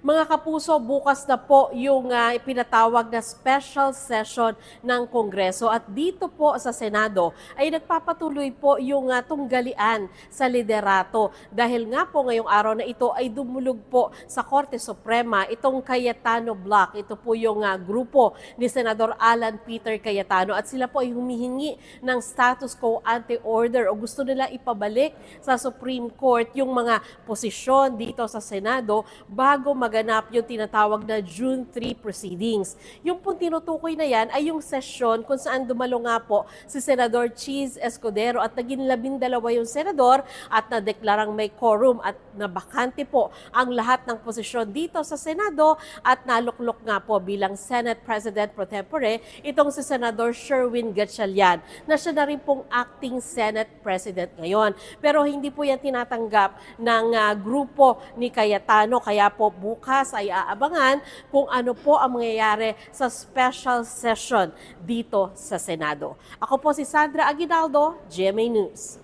Mga kapuso, bukas na po yung ipinatawag na special session ng Kongreso at dito po sa Senado ay nagpapatuloy po yung tunggalian sa liderato dahil nga po ngayong araw na ito ay dumulog po sa Korte Suprema itong Cayetano Block. Ito po yung grupo ni Senador Alan Peter Cayetano at sila po ay humihingi ng status quo ante order o gusto nila ipabalik sa Supreme Court yung mga posisyon dito sa Senado bago maganap yung tinatawag na June 3 proceedings. Yung pong tinutukoy na yan ay yung sesyon kung saan dumalo nga po si Senador Cheese Escudero at naging 12 yung senador at nadeklarang may quorum at nabakante po ang lahat ng posisyon dito sa Senado at naluklok nga po bilang Senate President pro tempore itong si Senador Sherwin Gatchalian na siya na rin pong acting Senate President ngayon. Pero hindi po yan tinatanggap ng grupo ni Cayetano kaya po bukas ay aabangan kung ano po ang mangyayari sa special session dito sa Senado. Ako po si Sandra Aguinaldo, GMA News.